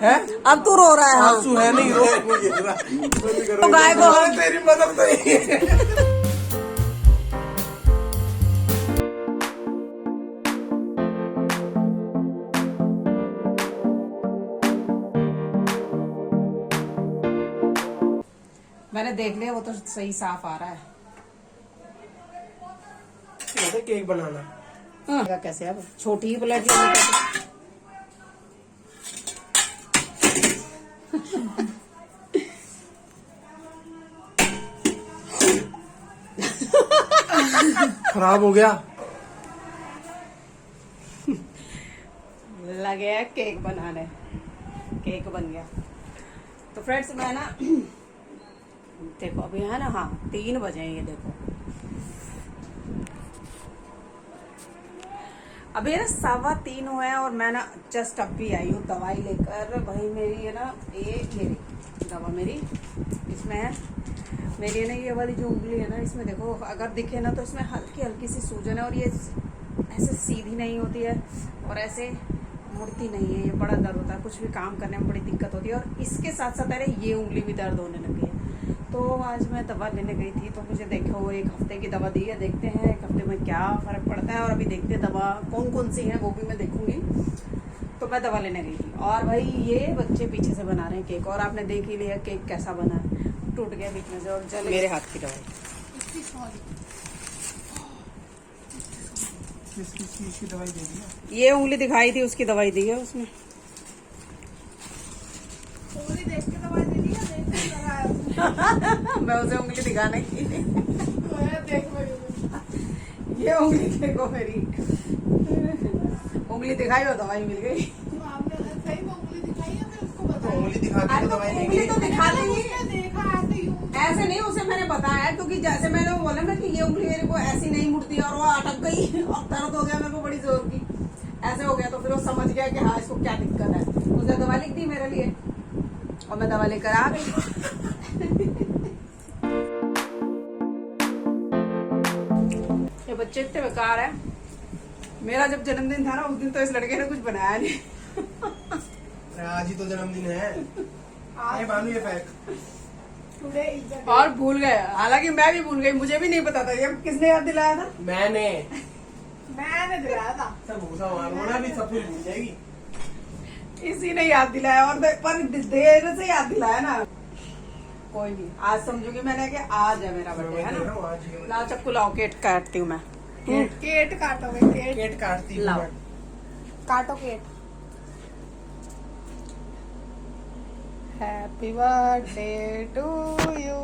है? अब तू रो रहा है। हाँ। आंसू है नहीं रो तो गाय को तेरी मदद तो नहीं है। मैंने देख लिया, वो तो सही साफ आ रहा है। केक बनाना कैसे अब छोटी ही प्लेट लेनी कैसे? खराब हो गया। लगे केक बनाने, केक बन गया। तो फ्रेंड्स मैं ना देखो अभी है ना, हाँ 3 बजे हैं, ये देखो अभी है ना 3:15 हुए हैं और मैं ना जस्ट अभी आई हूँ दवाई लेकर। भाई मेरी है ना मेरी दवा मेरी इसमें है, मेरी है ना ये वाली जो उंगली है ना, इसमें देखो अगर दिखे ना तो इसमें हल्की हल्की सी सूजन है और ये ऐसे सीधी नहीं होती है और ऐसे मुड़ती नहीं है। ये बड़ा दर्द होता है, कुछ भी काम करने में बड़ी दिक्कत होती है और इसके साथ साथ अरे ये उंगली भी दर्द होने लगी है। तो आज मैं दवा लेने गई थी, तो मुझे देखो 1 हफ्ते की दवा दी है, देखते हैं 1 हफ्ते में क्या फ़र्क पड़ता है। और अभी देखते हैं दवा कौन कौन सी है वो भी मैं देखूंगी। तो मैं दवा लेने गई थी और भाई ये बच्चे पीछे से बना रहे हैं केक, और आपने देख ही लिया केक कैसा बना है, टूट गया बीच में से और जल मेरे हाथ की दवाई। इसकी दवाई दे दी। ये उंगली दिखाई थी, उसकी दवाई दी है उसने। उंगली देख के दवाई दे दी है, देख के लगाया। मैं उसे उंगली दिखाने की देख मेरी ये उंगली देखो मेरी उंगली दिखाई और दवाई मिल गई। तो आपने सही में उंगली दिखाई है, मैं उसको बताया। उंगली दिखा के तो दवाई उंगली तो दिखा देंगी, देखा ऐसे यूं ऐसे नहीं उसे मैंने बताया, क्योंकि जैसे मैंने बोला ना कि ये उंगली मेरे को ऐसी नहीं मुड़ती और वो अटक गई और दर्द हो गया मेरे को बड़ी जोर की, ऐसे हो गया। तो फिर वो समझ गया कि हाँ इसको क्या दिक्कत है, उसने दवा लिख दी मेरे लिए और मैं दवा लेकर आ गई। ये बच्चे इतने बेकार है। मेरा जब जन्मदिन था ना उस दिन तो इस लड़के ने कुछ बनाया नहीं। आज ही तो जन्मदिन है। ये बानू ये पैक टुडे इज द और भूल गए, हालांकि मैं भी भूल गई, मुझे भी नहीं पता था। ये किसने याद दिलाया था? मैंने मैंने दिलाया था। सब भूसा मारना भी सब कुछ भूल जाएगी। इसी ने याद दिलाया और पर देर से याद दिलाया ना। कोई नहीं, आज समझूंगी मैंने कि आज है मेरा बर्थडे, है ना। लाओ चक्कू लाओ, केक काटती हूँ मैं। केट काटोगे? केट केट काटती हूँ लाओ। मैं। काटो cake. Happy birthday to you.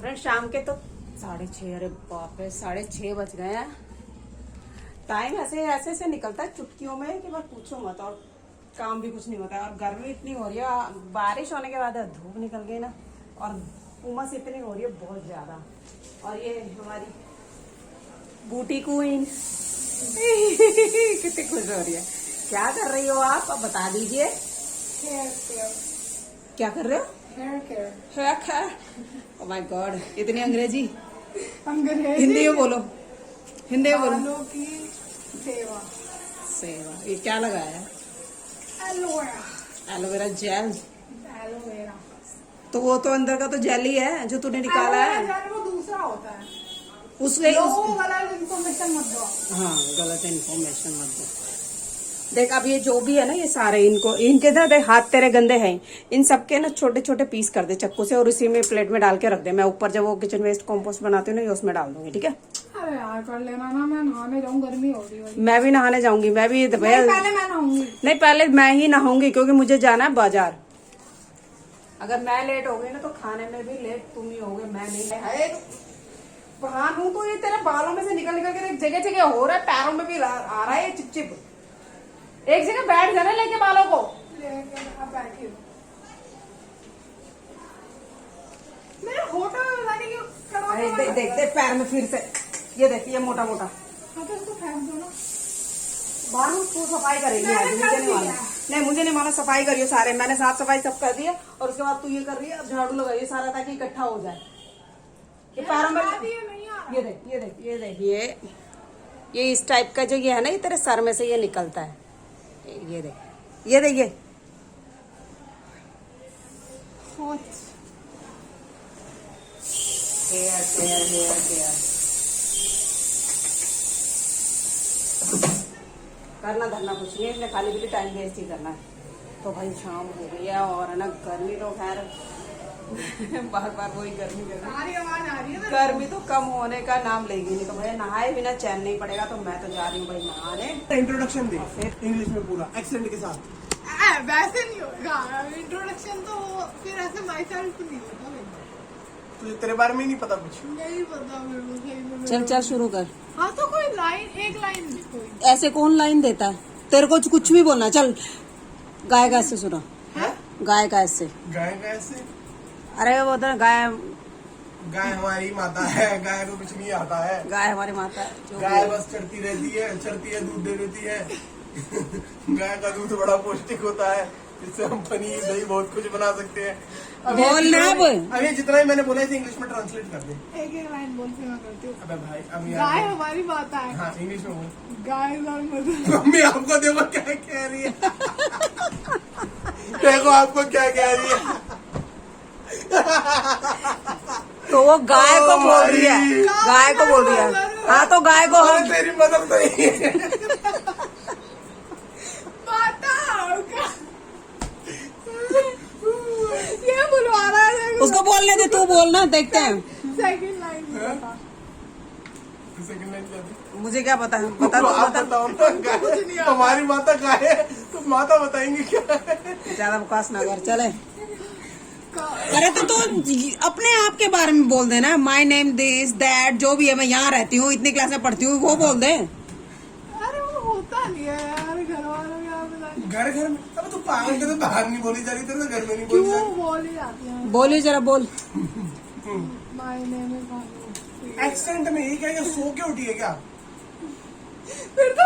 Friend शाम के तो 6:30, अरे बाप रे 6:30 बज गए हैं। टाइम ऐसे ऐसे से निकलता है चुटकियों में कि बस पूछो मत, और काम भी कुछ नहीं होता है। और गर्मी इतनी हो रही है, बारिश होने के बाद धूप निकल गई ना, और उमस इतनी हो रही है बहुत ज्यादा। और ये हमारी बूटी क्वीन कितनी खुश हो रही है। क्या कर रही हो आप, अब बता दीजिए। Hair care. क्या कर रहे हो? Hair care. Hair care. Oh my god, इतनी अंग्रेजी। अंग्रेजी हिंदी में बोलो, हिंदी में बोलो। बालों की सेवा। सेवा, ये क्या लगाया है? एलोवेरा। Aloe vera gel. एलोवेरा तो वो तो अंदर का तो जेल ही है जो तूने निकाला है। वो दूसरा होता है। उसके लोगों को गलत इन्फॉर्मेशन मत दो। हाँ, गलत इन्फॉर्मेशन मत दो। देख अब ये जो भी है ना, ये सारे इनको इनके ना देख, हाथ तेरे गंदे हैं, इन सबके ना छोटे छोटे पीस कर दे चक्कू से और इसी में प्लेट में डाल के रख दे। मैं ऊपर जब वो किचन वेस्ट कंपोस्ट बनाती हूँ ना, ये उसमें डाल दूंगी, ठीक है। अरे यार कर लेना ना, मैं नहाने जाऊँ, गर्मी हो रही है। मैं भी नहाने जाऊंगी, मैं भी पहले मैं नहाऊंगी। नहीं, पहले मैं ही नहाऊंगी क्योंकि मुझे जाना है बाजार। अगर मैं लेट हो गई ना तो खाने में भी लेट तुम ही होगे, मैं नहीं। हाँ हूँ तो ये तेरे बालों में से निकल निकल के जगह जगह हो रहा है, पैरों में भी आ रहा है ये चिपचिप। एक जगह बैठ जाना लेके बालों को। अब बैठी हूँ। मेरे होटल जाने की देख देख देख पैर में फिर से ये देख, ये मोटा मोटा। हाँ तो इसको फेंक दो ना। बाहर तू सफाई करेगी आज, मुझे नहीं मालूम। नहीं मुझे नहीं मालूम, सफाई करियो सारे, मैंने साफ सफाई सब कर दिया और उसके बाद तू ये कर रही है, अब झाड़ू लगाइए सारा ताकि इकट्ठा हो जाए। ये पैरों में ये देख ये देख ये देख ये इस टाइप का जो ये है ना, ये तेरे सर में से ये निकलता है, ये देख ये देख ये हेयर हेयर हेयर हेयर करना धरना कुछ नहीं, इसलिए खाली भी टाइम वेस्ट ही करना है। तो भाई शाम हो गई है और है ना गर्मी तो खैर बार बार वही गर्मी गर्मी, गर्मी तो कम होने का नाम लेगी नहीं। तो भैया नहाए बिना चैन नहीं पड़ेगा, तो मैं तो जा रही हूँ भाई नहाने। इंट्रोडक्शन दे इंग्लिश में पूरा एक्सेंट के साथ। वैसे नहीं होगा इंट्रोडक्शन, तो फिर ऐसे माई सेल्फ नहीं होगा। तुझे तेरे बारे में ही नहीं पता कुछ? नहीं पता मेरे को सही में। चल चल शुरू कर। हाँ तो कोई लाइन, एक लाइन भी कोई। ऐसे कौन लाइन देता है तेरे को, कुछ भी बोलना। चल गाय का ऐसे सुना, गाय का ऐसे। गाय कैसे? अरे वो तो गाय, गाय हमारी माता है, गाय को कुछ नहीं आता है। गाय हमारी माता है जो गाय बस चढ़ती रहती है, चढ़ती है, दूध दे देती है। गाय का दूध बड़ा पौष्टिक होता है, इससे हम पनीर दही बहुत कुछ बना सकते हैं। बोलना अब। अभी जितना ही मैंने बोला इसे इंग्लिश में ट्रांसलेट कर दे। एक एक लाइन बोल के मैं करती हूँ। अबे भाई अब गाय हमारी माता है। हाँ इंग्लिश में बोल। गाय is our mother। मम्मी आपको देखो क्या कह रही है। देखो आपको क्या कह रही है। तो वो गाय को बोल रही है, गाय को बोल रही है। हाँ तो गाय को अरे हम तेरी मदद नहीं है। माता ये बुलवा रहा है। उसको बोलने दे, तू बोलना, देखते हैं। सेकंड लाइन बता। सेकंड लाइन क्या थी? मुझे क्या पता है, बता तो दो आप बता। बताओ ना। गाय हमारी माता गाय है, तो माता बताएंगे क्या है? ज्यादा बकवास ना कर, चले। अरे तो अपने आप के बारे में बोल देना, माई नेम दिस दैट, जो भी है, मैं यहाँ रहती हूँ, इतनी क्लास में पढ़ती हूँ, वो बोल दे। अरे वो होता नहीं है यार, घर वालों के यहाँ पे घर घर में अब तो पागल के तो बाहर नहीं बोली जा रही, तेरे तो घर में नहीं बोली जा क्यों बोल ही जाती है। बोली जरा बोल। My name is Bhanu. रही। एक्सेंट में ही क्या ये सो के उठी है क्या? फिर तो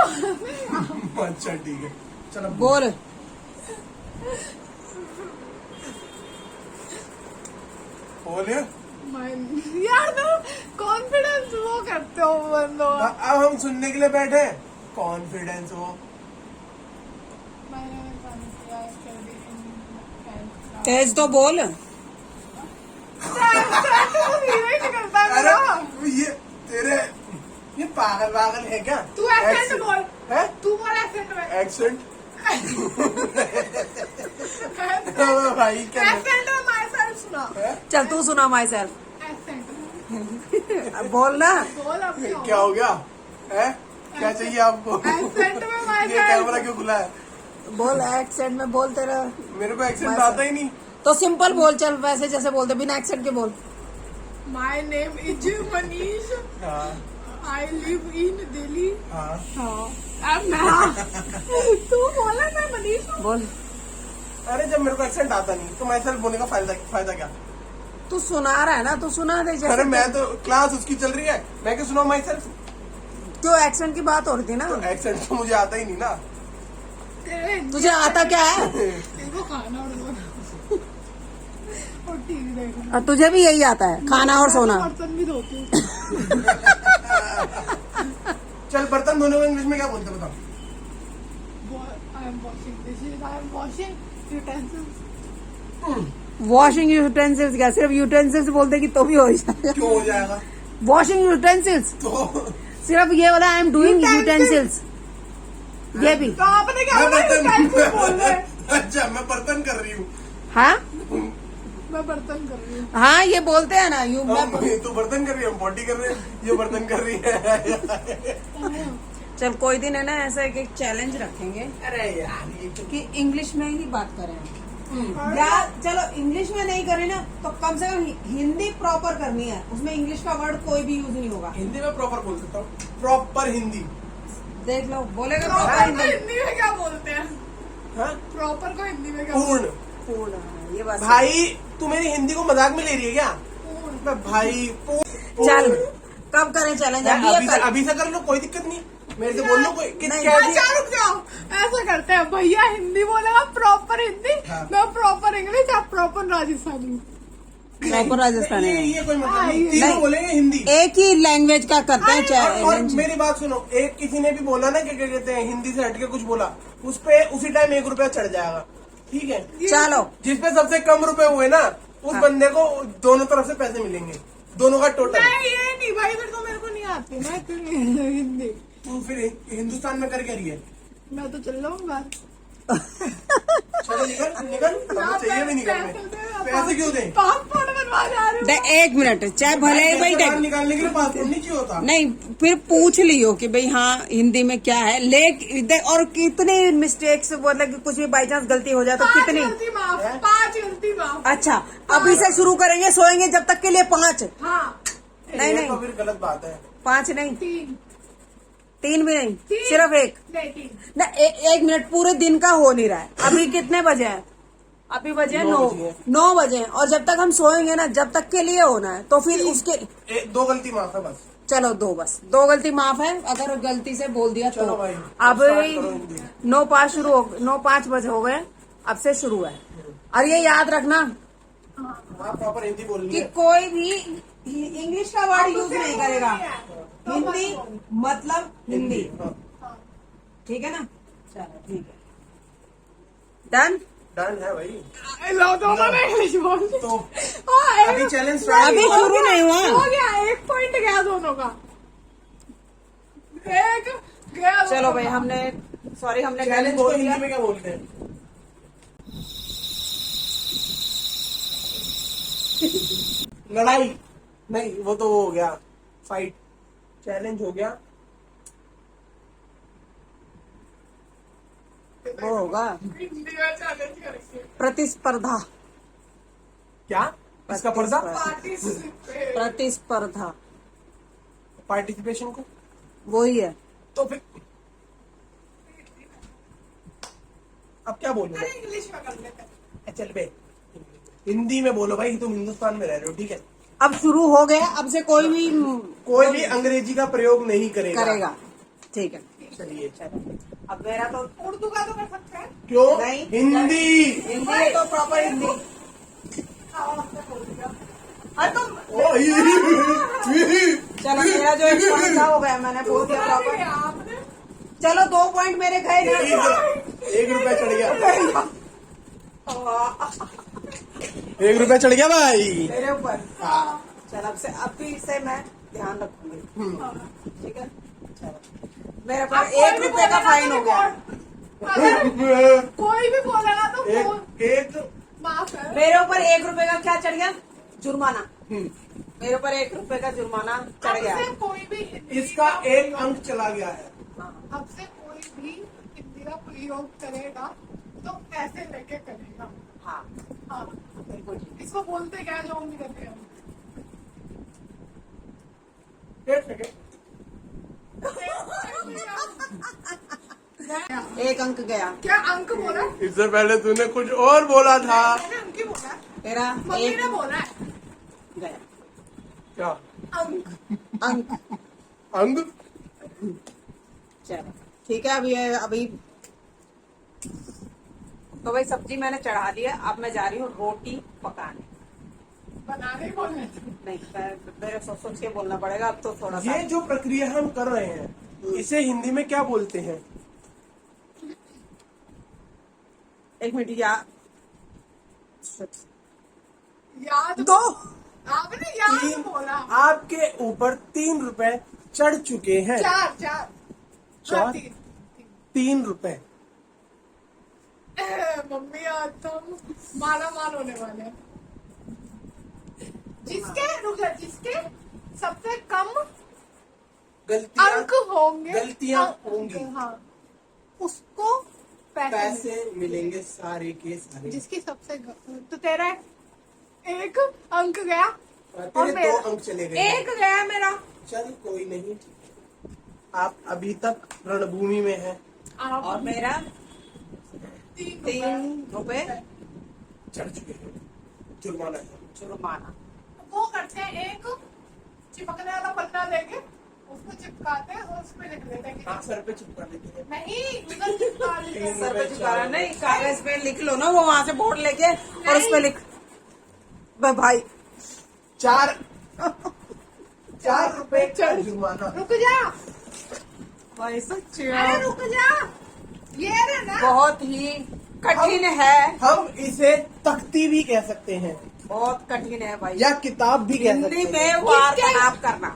अच्छा ठीक है, चलो बोल। बोलिए। यार तो कॉन्फिडेंस वो करते हो बंदो। अब हम सुनने के लिए बैठे, कॉन्फिडेंस हो। तेज तो बोल। अरे ये तेरे ये पागल है क्या? तू एक्सेंट बोल। है तू बोल एक्सेंट में। एक्सेंट। भाई क्या एक्सेंट में माय सेल्फ सुना। है? चल तू सुना माई सेल्फ। एक्सेंट बोल ना। बोल अब क्या हो गया है? क्या चाहिए आपको? एक्सेंट में माय ये कैमरा क्यों खुला है? बोल एक्सेंट में बोल तेरा। मेरे को एक्सेंट आता ही नहीं। तो सिंपल बोल, चल वैसे जैसे बोलते, बिना एक्सेंट के बोल। My name is Manish. हाँ आई लिव इन दिल्ली। हाँ अब मैं तू बोला मैं मनीष हूँ। बोल। अरे जब मेरे को एक्सेंट आता नहीं तो मैं सेल्फ बोलने का फायदा क्या? तू सुना रहा है ना, तू सुना दे जैसे। अरे मैं तो क्लास उसकी चल रही है, मैं क्यों सुनाऊं माई सेल्फ? क्यों, एक्सेंट की बात हो रही थी ना। तो एक्सेंट तो मुझे आता ही नहीं ना। तुझे आता क्या है? तेरे खाना और सोना और टीवी देखना। और तुझे भी यही आता है, खाना और सोना। बर्तन भी धोती हूँ। चल बर्तन धोने को इंग्लिश में क्या बोलते बताओ? I am washing dishes. I am washing utensils. Washing utensils क्या, सिर्फ यूटेंसिल्स बोल देगी तो भी हो जाएगा। क्यों हो जाएगा? वॉशिंग यूटेंसिल्स, तो सिर्फ ये वाला आई एम डूइंग यूटेंसिल्स, ये भी। तो आपने क्या मैं बोला? यूटेंसिल्स बोल रहे। अच्छा मैं बर्तन कर रही हूँ। हाँ मैं बर्तन कर रही हूँ। हाँ ये बोलते हैं ना यू। तो बर्तन कर रही है, हम पॉटी कर रहे हैं, ये बर्तन कर रही है। चल कोई दिन है ना ऐसा एक चैलेंज रखेंगे अरे यार ये कि इंग्लिश में ही बात करें। या चलो इंग्लिश में नहीं करें ना तो कम से कम हिंदी प्रॉपर करनी है, उसमें इंग्लिश का वर्ड कोई भी यूज नहीं होगा। हिंदी में प्रॉपर बोल सकता हूँ, प्रॉपर हिंदी। देख लो बोलेगा प्रॉपर प्रॉपर को हिंदी। हिंदी में क्या बोलते हैं? हाँ? प्रॉपर को हिंदी में क्या पूर्ण। पूर्ण, हाँ, ये बात सही। भाई तू मेरी हिंदी को मजाक में ले रही है क्या? पूर्ण। मैं भाई चल कब करें चैलेंज? अभी अभी से कर लो, कोई दिक्कत नहीं। मेरे से बोल लो कोई नहीं, क्या अच्छा रुक जाओ, ऐसा करते हैं भैया हिंदी बोलेगा प्रॉपर हिंदी, हाँ। मैं प्रॉपर इंग्लिश, आप प्रॉपर राजस्थानी। प्रॉपर राजस्थानी ये कोई मतलब नहीं, नहीं। तीनों बोलेंगे हिंदी। एक ही लैंग्वेज का करते हैं और चैलेंज। मेरी बात सुनो, एक किसी ने भी बोला ना कि क्या कहते हैं हिंदी से हटके कुछ बोला, उस पे उसी टाइम 1 रुपया चढ़ जाएगा, ठीक है। चलो जिसपे सबसे कम रुपए हुए ना, उस बंदे को दोनों तरफ से पैसे मिलेंगे, दोनों का टोटल। नहीं ये नहीं भाई, फिर तो मेरे को नहीं आती मैं हिंदी। तू फिर हिंदुस्तान में कर क्या रही है? मैं तो चल जाऊंगा। चलो निकल निकल, हमें चाहिए भी निकलने। पैसे क्यों दें? पासपोर्ट बनवा जा रही हूँ। एक मिनट, चाहे भले ही भाई बाहर निकालने के लिए पासपोर्ट नहीं चाहिए होता। नहीं, फिर पूछ लियो कि भाई हाँ हिंदी में क्या है, और कितनी मिस्टेक्स, मतलब कि कुछ भी बाई चांस गलती हो जाए तो 5 कितनी। गलती माफ, 5 गलती माफ। अच्छा, अभी से शुरू करेंगे, सोएंगे जब तक के लिए 5। हाँ नहीं, ये नहीं। तो फिर गलत बात है। 5 नहीं, 3 3 भी नहीं, 3 सिर्फ 1 नहीं 3। ना। 1 मिनट पूरे दिन का हो नहीं रहा है। अभी कितने बजे हैं? अभी बजे हैं 9 9 बजे हैं। 9 बजे हैं, और जब तक हम सोएंगे ना, जब तक के लिए होना है, तो फिर उसके 2 गलती माफ है बस। चलो 2, बस 2 गलती माफ है, अगर गलती से बोल दिया तो। चलो भाई, अब स्टार्ट करो हिंदी। 9:05 शुरू हो, 9:05 बजे हो गए, अब से शुरू है। और ये याद रखना हाँ प्रॉपर हिंदी बोलनी कि है। कोई भी इंग्लिश का वर्ड यूज नहीं करेगा। हिंदी मतलब हिंदी, हाँ, ठीक है ना? चलो ठीक है, डन। डन है भाई। लो दोनों ने इंग्लिश बोल दी। तो हाँ, अभी चैलेंज स्टार्ट अभी हुआ। शुरू नहीं हुआ। हो गया, 1 पॉइंट गया दोनों का। एक गया दोनों चलो भाई, का। हमने हमने डन चैलेंज को बोल हिंदी दिया। में क्या बोलते हैं? लड़ाई नहीं, वो तो वो हो गया फाइट। चैलेंज हो गया, वो होगा हिंदी में चैलेंज करेंगे। प्रतिस्पर्धा। क्या इसका पर्दा? पार्टिसिपेट। प्रतिस्पर्धा पार्टिसिपेशन को वही है। तो फिर अब क्या बोलूं मैं? अरे इंग्लिश में कर लेते हैं। चल बे, हिंदी में बोलो भाई, तुम हिंदुस्तान में रह रहे हो, ठीक है। अब शुरू हो गया, अब से कोई भी कोई भी अंग्रेजी का प्रयोग नहीं करेगा। करेगा, ठीक है। चलिए, अब मेरा तो उर्दू का तो कर सकते हैं। क्यों? नहीं। हिंदी। हिंदी है तो प्रॉपर हिंदी। अरे तो चलो, मेरा जो 1 पॉइंट था हो गया, मैंने बोल दिया प्रॉपर। आपने चलो 2 पॉइंट मेरे गए ना। 1 रुपया चढ़ गया, 1 रुपया चढ़ गया भाई। मेरे ऊपर। चल, अब से मैं ध्यान रखूंगी, ठीक है। चलो, मेरे अब पास कोई 1 भी रुपए का बोलेगा फाइन तो हो गया। अगर कोई भी बोलेगा तो एक माफ है। मेरे ऊपर 1 रुपए का क्या चढ़ गया? जुर्माना। हम्म, मेरे ऊपर 1 रुपए का जुर्माना चढ़ गया। अब से कोई भी हिंदी इसका का 1 अंक चला गया है। अब से कोई भी हिंदी का प्रयोग करेगा तो ऐसे लेके करेगा। हाँ, हाँ, बिल्कुल। इसको बोलते क्या है जो हम भी करते हैं। 1 सेकेंड। 1 अंक गया। क्या अंक बोला? इससे पहले तूने कुछ और बोला था। मैंने अंक ही बोला है। तेरा मम्मी 1 ने बोला है गया। क्या अंक। अंक। अंग? चलो ठीक है। अभी तो भाई सब्जी मैंने चढ़ा दी है, अब मैं जा रही हूँ रोटी पकाने। बनाने को नहीं। नहीं, मेरे सोच के बोलना पड़ेगा अब तो थोड़ा सा। ये जो प्रक्रिया हम कर रहे हैं, इसे हिंदी में क्या बोलते हैं? 1 मिनट याद दो। आपने याद 3 बोला। आपके ऊपर 3 रुपए चढ़ चुके हैं। 4 चार? 3 3 रुपए। मम्मी आज तो हम माला माल होने वाले हैं। जिसके सबसे कम गलतियां अंक होंगे, गलतियां अंक, होंगी। हाँ, उसको पैसे मिलेंगे सारे के सारे। जिसकी सबसे तो तेरा 1 अंक गया और तेरे 2 मेरा अंक चले गए। 1 गया मेरा। चल कोई नहीं, आप अभी तक रणभूमि में हैं। आप और मेरा 3 3 रुपए चढ़ चुके हैं, जुर्माना है। जुर्माना। वो करते हैं, एक चिपकने वाला पन्ना लेके उस उसको चिपकाते हैं और उस पे लिख देते हैं हाँ सर पे चिपका लेते हैं। नहीं उधर चिपका लेते हैं। सर पे चिपकाना नहीं, कागज पे लिख लो ना, वो वहां से बोर्ड लेके और उस पे लिख भाई 4 रुपए का जुर्माना। रुक जा, भाई सच्ची अरे रुक जा, ये रहा ना। बहुत ही कठिन है, हम इसे तख्ती भी कह सकते हैं बहुत कठिन है भाई। या किताब भी कह सकते हिंदी हैं। में वार्तालाप करना।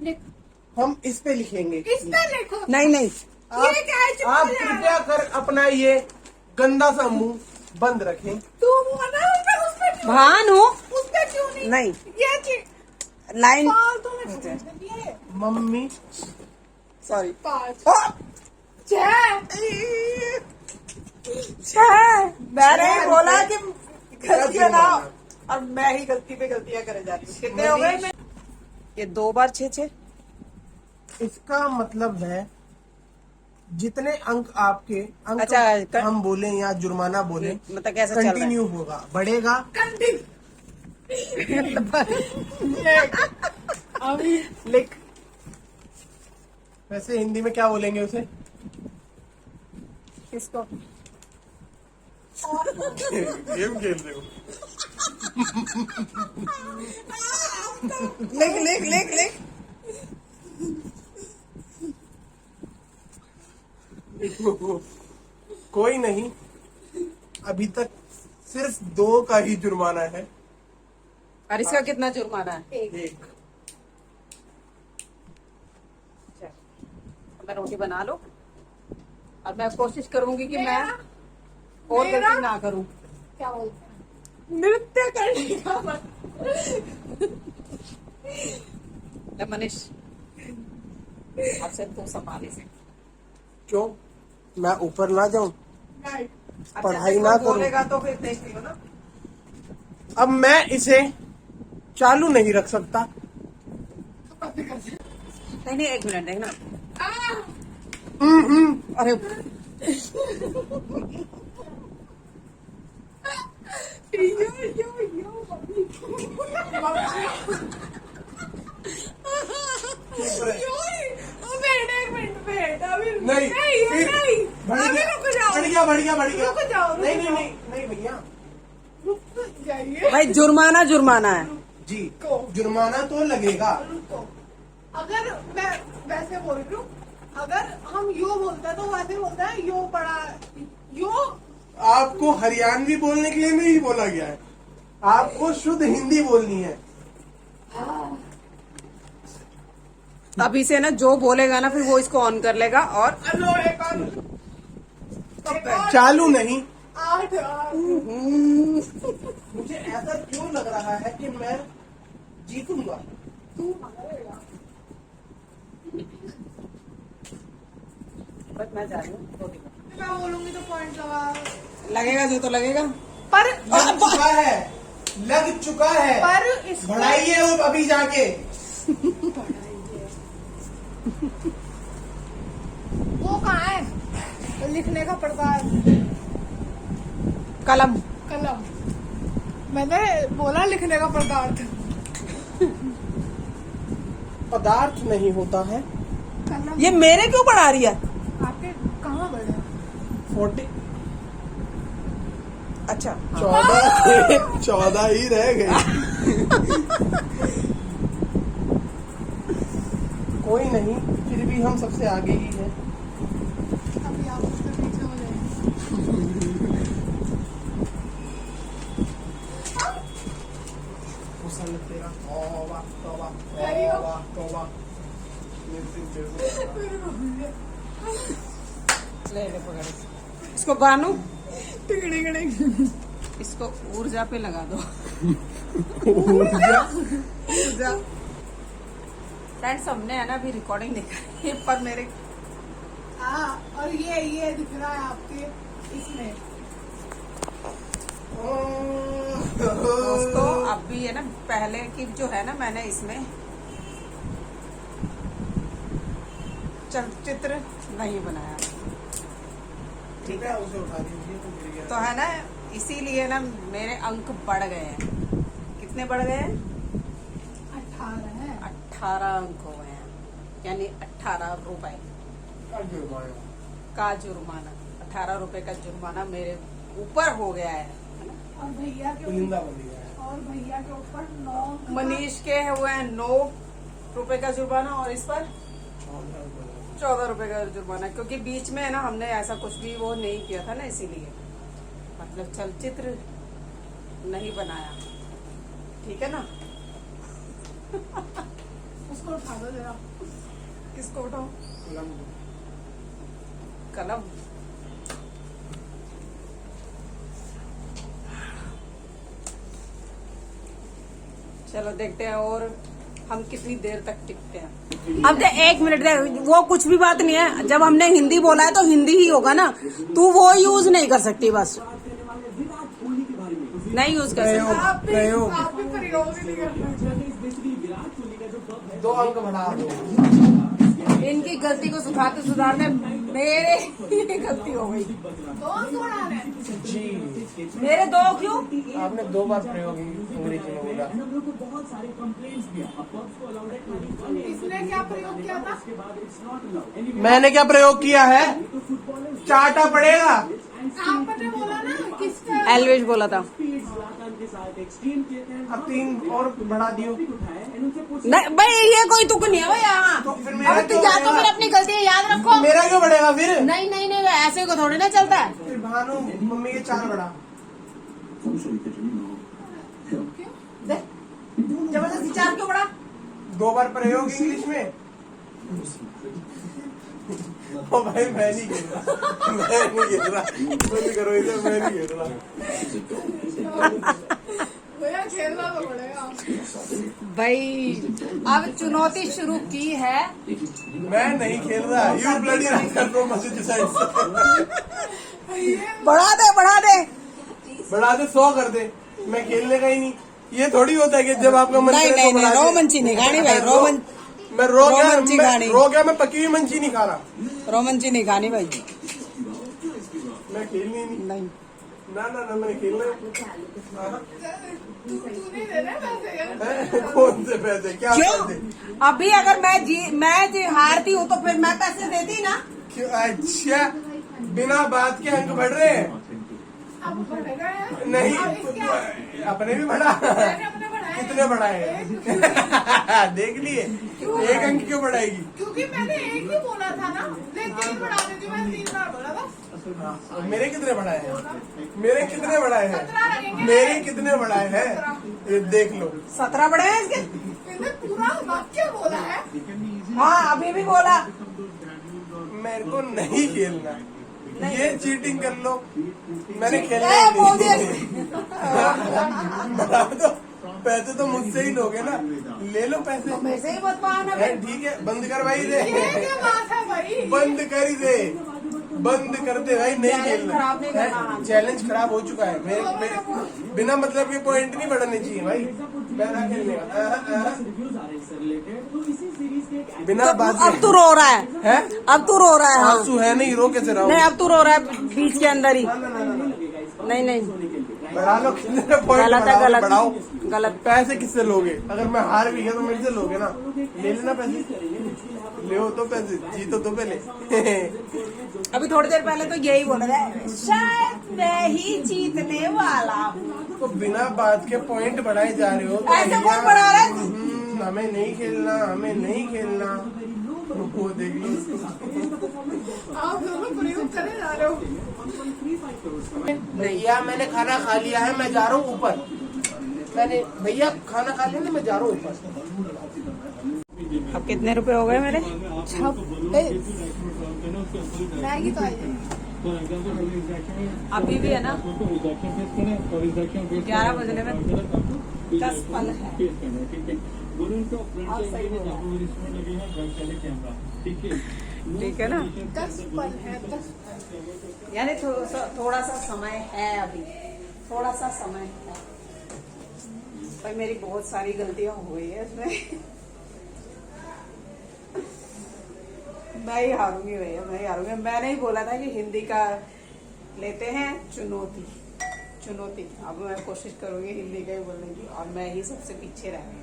लिख, हम इस पे लिखेंगे। इस पे लिखो। नहीं नहीं, ये क्या है, चिपक आप जा रहा है। कृपया कर अपना ये गंदा सा मुंह बंद रखें। तू बोला उस पे क्यों? भानु उस पे क्यों नहीं? नहीं, ये चीज लाइन फालतू में छोड़ दिए। मम्मी सॉरी 5 ओ 6 मैंने बोला कि गलतियां ना, और मैं ही गलती पे गलतियां करे जा रही हूँ। कितने हो गए? ये 2 बार 6-6। इसका मतलब है जितने अंक आपके अंक अच्छा, हम बोले या जुर्माना बोले मतलब कैसे चल रहा है? कंटिन्यू होगा, बढ़ेगा। अभी लिख। वैसे हिंदी में क्या बोलेंगे उसे? किसको? गेम खेल रहे हो। लिख लिख लिख लिख। कोई नहीं, अभी तक सिर्फ 2 का ही जुर्माना है। और इसका कितना जुर्माना है? 1 अच्छा, मैं रोटी बना लो और मैं कोशिश करूंगी कि मैं और मेरा? गलती ना करूं। क्या बोलते हैं? नृत्य करने का ले मनीष, आपसे तू संभाली से। क्यों मैं ऊपर ना जाऊं? नहीं, पढ़ाई ना करूं? बोलेगा तो फिर देख लियो ना। अब मैं इसे चालू नहीं रख सकता। नहीं नहीं, 1 मिनट देखना। आ, अरे नहीं, फिर बढ़िया रुक जाओ, नहीं नहीं नहीं नहीं भैया रुक जाइए। भाई जुर्माना जुर्माना है। जी, को जुर्माना तो लगेगा। रुको, अगर मैं वैसे बोल रही हूँ, अगर हम यो बोलते हैं तो वैसे बोलता है यो पड़ा यो। आपको हरियाणवी बोलने के लिए नहीं बोला गया है, आपको शुद्ध हिंदी बोलनी है। अभी से ना जो बोलेगा ना फिर वो इसको ऑन कर लेगा और लो एक और चालू नहीं। 8 मुझे ऐसा क्यों लग रहा है कि मैं जीतूंगा? तू मारेगा। बस मैं जा रही हूँ रोटी बनाने। मैं बोलूंगी तो पॉइंट लगेगा जो तो लगेगा। पर लग चुका है, लग चुका है। पर इसको बढ़ाइए वो अभी जाके। वो कहाँ है लिखने का प्रकार? कलम। कलम। मैंने बोला लिखने का पदार्थ। पदार्थ नहीं होता है। कलम। ये मेरे क्यों पढ़ा रही है? आपके कहाँ बढ़े? 40 अच्छा 14 ही रह गए। कोई नहीं, फिर भी हम सबसे आगे ही हैं। अभी आप उसके पीछे हो जाएंगे। मुसल तेरा तौबा तौबा Ready हो? तौबा तौबा। ले ले पकड़ इसको बानू, टिकड़े गड़े। इसको ऊर्जा पे लगा दो। ऊर्जा। ऊर्जा। फ्रेंड्स हमने है ना अभी रिकॉर्डिंग देखा है पर मेरे हाँ, और ये दिख रहा है आपके इसमें। दोस्तों अब भी है ना पहले की जो है ना मैंने इसमें चलचित्र नहीं बनाया, ठीक है, उसे उठा दीजिए तो गिर गया। तो है ना इसीलिए ना मेरे अंक बढ़ गए हैं। कितने बढ़ गए हैं? 18 है। 18 अंक हो गए हैं, यानी 18 रुपए का जुर्माना। 18 रुपए का जुर्माना मेरे ऊपर हो गया है ना? और भैया के पुलिंदा बन गया है। और भैया के ऊपर 9 मनीष के हुए हैं 9 रुपए का जुर्माना और इस पर 14 रुपए का जुर्माना, क्योंकि बीच में है ना हमने ऐसा कुछ भी वो नहीं किया था ना, इसीलिए मतलब चलचित्र नहीं बनाया, ठीक है ना? उसको उठा दो जरा। किसको उठाओ? कलम। चलो देखते हैं और हम कितनी देर तक टिकते हैं। अब दे 1 मिनट दे, वो कुछ भी बात नहीं है। जब हमने हिंदी बोला है तो हिंदी ही होगा ना, तू वो यूज नहीं कर सकती, बस नहीं यूज कर सकती। आप भी प्रयोग। प्रयोग ही नहीं करते। 2 अंक बढ़ा दो। इनकी गलती को सुधारने मेरे ये गलती हो गई। 2 अंक बढ़ाने। जी, मेरे 2 क्यों? आपने 2 बार प्रयोग अंग्रेजी में बोला। इसने क्या प्रयोग किया था? मैंने क्या प्रयोग किया है? चाटा पड़ेगा। आपने बोला ना किसका? एलविश बोला था। अब 3 और बढ़ा दियो। नहीं भाई, ये कोई तुक नहीं है भाई यहाँ। तो फिर मेरा अब तू क्यों या तो बढ़ेगा? फिर अपनी गलतियाँ याद रखो। मेरा क्यों बढ़ेगा फिर? नहीं नहीं नहीं, ऐसे को थोड़ी ना चलता है। फिर भानु मम्मी के 4 बढ़ा। देख, जबरदस्ती 4 क्यों बड़ा? 2 बार प्रयोग इंग्लिश में। ओ भाई मैं नहीं खेल रहा, मैं नहीं खेल रहा, बंद करो इसे, मैं नहीं खेल रहा। भैया खेलना तो पड़ेगा। भाई अब चुनौती शुरू की है। मैं नहीं खेल रहा। You bloody writer from Massachusetts. बढ़ा दे बढ़ा दे। बढ़ा दे 100 कर दे। मैं खेलने का ही नहीं। ये थोड़ी होता है कि जब आपका मन नहीं करे नहीं तो नहीं, बढ़ा दे। रोमन नहीं खानी भाई, रोमन मैं रो गया, रोमन खानी। रो गया, मैं पकी हुई मंची नहीं खा रहा। रोमन नहीं खानी भाई। मैं खेलनी नहीं। नहीं ना ना ना, मैंने खेलना है। तू नहीं दे रहा पैसे यार। कौन से पैसे? क्या क्यों? पैसे? अभी अगर मैं हारती हूँ तो फिर मैं पैसे देती ना। क्यों? अच्छा, बिना बात के अंक बढ़ रहे हैं। अब बढ़ेगा यार। नहीं, अब इसके अपने भी बढ़ा। मैंने अपने बढ़ाए। कितने बढ़ाए? देख लिए। 1 अंक क्यों बढ़ाएगी? क्योंकि मैंने 1 ही बोला था ना, लेकिन बढ़ा देती, मैंने 3 बार बोला था। मेरे कितने बढ़ाए हैं? मेरे कितने बढ़ाए हैं? 17 लगेंगे। मेरे कितने बढ़ाए हैं? ये देख लो। 17 बड़े हैं इसके। मैंने पूरा वाक्य बोला है। हाँ अभी भी बोला। मेरे को नहीं खेलना। ये चीटिंग कर लो। मैंने खेलना ए, ही बोल दिया। नहीं। बढ़ा दो। पैसे तो मुझसे ही लोगे ना, ले लो पैसे। मेरे से ही मत पाना है, ठीक है, बंद करवाई दे। ये क्या बात है भाई? बंद कर ही दे, बंद कर दे भाई, नहीं चैलेंज खेलना। खराब नहीं करना। चैलेंज खराब हो चुका है। मेरे बिना मतलब के पॉइंट नहीं बढ़ने चाहिए भाई। मैं ना खेलने का। बिना बात अब तू रो रहा है। है? अब तू रो रहा है। हाँ। आंसू है नहीं, रो कैसे रहो? नहीं अब तू रो रहा है बीच के अंदर ही। ना, ना, ना, ना, ना। नहीं नहीं, बढ़ा लो, कितने पॉइंट गलत है गलत बढ़ाओ। गलत। पैसे किससे लोगे? अगर मैं हार भी गया तो मेरे से लोगे ना। ले लेना पैसे, ले तो पैसे, जीतो तो पहले। अभी थोड़ी देर पहले तो यही बोल रहा है, शायद मैं ही जीतने वाला हूँ। तो बिना बात के पॉइंट बढ़ाए जा रहे हो तो ऐसे भैया, कौन बढ़ा रहा है? हमें नहीं खेलना, हमें नहीं खेलना। वो देख लो। आप दोनों प्रयोग करे जा रहे हो। भैया मैंने खाना खा लिया है, मैं जा रहा हूँ ऊपर। मैंने भैया खाना खा लिया ना, मैं जा रहा हूँ ऊपर। अब कितने रुपए हो गए मेरे? मैगी तो आई है। अभी भी है ना 11 बजने में 10 पल है। ठीक है ना? 10 पल है, 10 पल। यानी थोड़ा सा समय है, अभी थोड़ा सा समय है। भाई मेरी बहुत सारी गलतियां हो गई है इसमें। मैं ही हारूंगी भैया, मैं ही हारूंगी। मैंने ही बोला था कि हिंदी का लेते हैं चुनौती। चुनौती। अब मैं कोशिश करूंगी हिंदी का ही बोलने की, और मैं ही सबसे पीछे रह गई।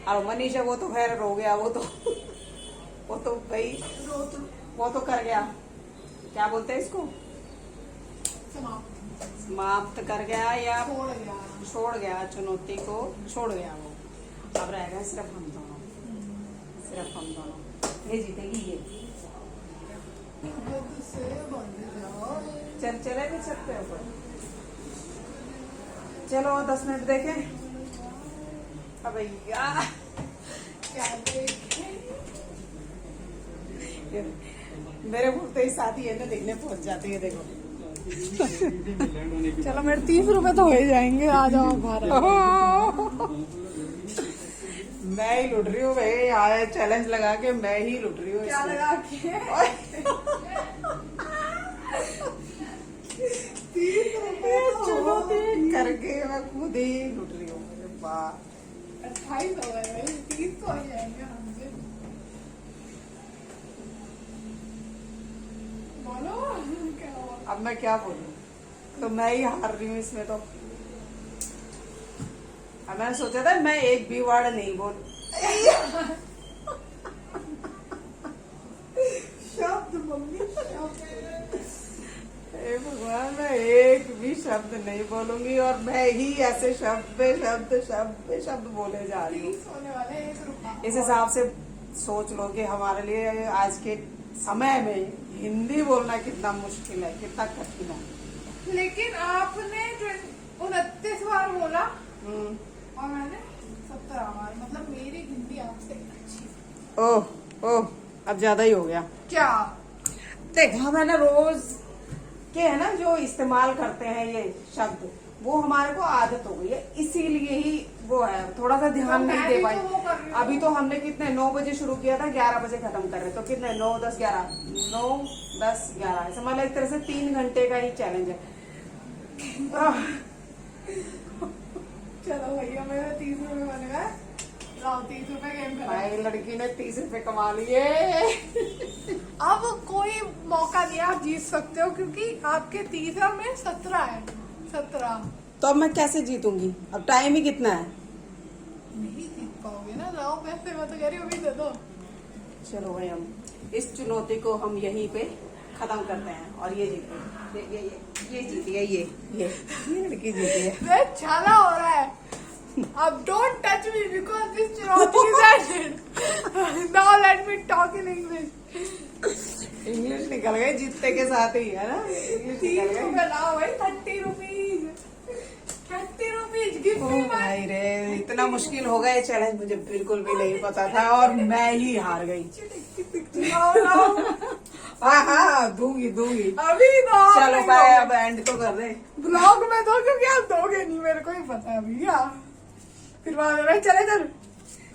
और मनीषा वो तो खैर रो गया, वो तो भाई वो तो कर गया, क्या बोलते हैं इसको, समाप्त कर गया या छोड़ गया, चुनौती को छोड़ गया वो। अब रहेगा सिर्फ हम दोनों, सिर्फ हम दोनों। ये जीतेगी ये। चले भी सकते हो। चलो 10 मिनट देखें। अब भैया मेरे मुझे ही साथी है ना, देखने पहुंच जाती है। देखो चलो मेरे 30 रुपए तो हो ही जाएंगे। आ जाओ बाहर। मैं ही लुट रही हूँ भाई, आए चैलेंज लगा के मैं ही लुट रही हूँ। क्या लगा के? 30 रुपए चुनौती करके मैं खुद ही लुट रही हूँ। 28 हो गए भाई, 30 तो हो ही जाएंगे हमसे। बोलो क्या हुआ? अब मैं क्या बोलूं, तो मैं ही हार रही हूँ इसमें। तो अब मैंने सोचा था मैं एक भी वर्ड नहीं बोल। शब्द मम्मी हे भगवान, मैं एक भी शब्द नहीं बोलूंगी, और मैं ही ऐसे शब्द पे शब्द बोले जा रही हूँ। 30 होने वाले 1 रुपया। इस हिसाब से सोच लो कि हमारे लिए आज के समय में हिंदी बोलना कितना मुश्किल है, कितना कठिन है। लेकिन आपने 29 बार बोला हम्म। और मैंने 17 बार, मतलब मेरी हिंदी आपसे अच्छी है। ओह अब ज्यादा ही हो गया। क्या? देख हम है ना रोज के है ना जो इस्तेमाल करते हैं ये शब्द, वो हमारे को आदत हो गई है, इसीलिए ही वो है, थोड़ा सा ध्यान तो नहीं मैं दे भी पाई। तो वो कर रही हूँ। अभी तो हमने कितने 9 बजे शुरू किया था, 11 बजे खत्म कर रहे, तो कितने 9, 10, 11, 9, 10, 11 ऐसा, मतलब एक तरह से 3 घंटे का ही चैलेंज है। चलो भैया मेरा 30 रुपए बन गए। लाओ 30 रुपए गेम करो। भाई लड़की ने 30 रुपए कमा लिए। अब कोई मौका नहीं, आप जीत सकते हो क्योंकि आपके 30 और मेरे 17 है। 17 तो अब मैं कैसे जीतूंगी, अब टाइम ही कितना है। नहीं जीत पाओगे ना। लाओ पैसे, मैं तो कह रही हूँ अभी दे दो। चलो भाई हम इस चुनौती को हम यहीं पे खत्म करते हैं, और ये जीती, ये जीती है, ये लड़की जीती है। मैं छाला हो रहा है। अब don't touch me because this चुनौती is ended. Now let me talk in English. English निकल गई जीतने के साथ ही, है ना, इंग्लिश 30 निकल गई। रुपए लाओ भाई। 30 रुपीज, 30 रुपीज गिफ्ट ओ मी। भाई रे, इतना मुश्किल होगा ये चैलेंज, मुझे बिल्कुल भी नहीं पता था, और मैं ही हार गई। लाओ लाओ। हाँ दूंगी। अभी दो। चलो बाय, अब एंड तो कर दे। ब्लॉग में दो क्योंकि आप दोगे नहीं, मेरे को ही पता है भैया। फिर बाद में चले चल।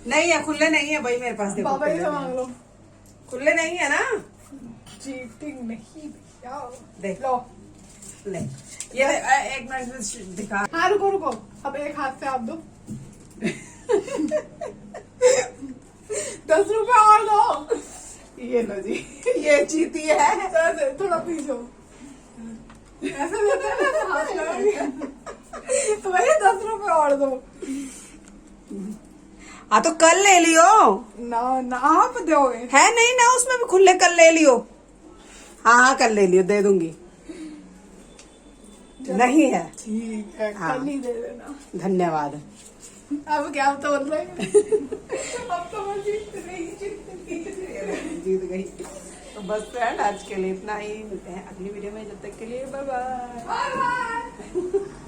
नहीं है, खुले नहीं है भाई मेरे पास, देखो बाबा ही खुले से नहीं मांग है। लो। खुले नहीं है ना, चीटिंग नहीं भैया। देख लो। ले ये एक मिनट में दिखा। हाँ रुको रुको, अब एक हाथ से आप दो। 10 रुपए और दो। ये लो जी, ये जीती है। ऐसे थोड़ा पीछे हो। ऐसे लेते हैं ना, ऐसे हाथ लगा के। तो भैया 10 रुपए और दो। हाँ तो कल ले लियो। ना ना आप दोगे। है नहीं ना, उसमें भी खुले कल ले लियो। हाँ कल ले लियो, दे दूंगी। नहीं है, ठीक है, हाँ। कल ही दे देना। धन्यवाद। अब क्या तो बोल रहे हैं? अब तो मैं जीत गई। तो बस फ्रेंड आज के लिए इतना ही, मिलते हैं अगली वीडियो में, जब तक के लिए बाय बाय। Bye bye.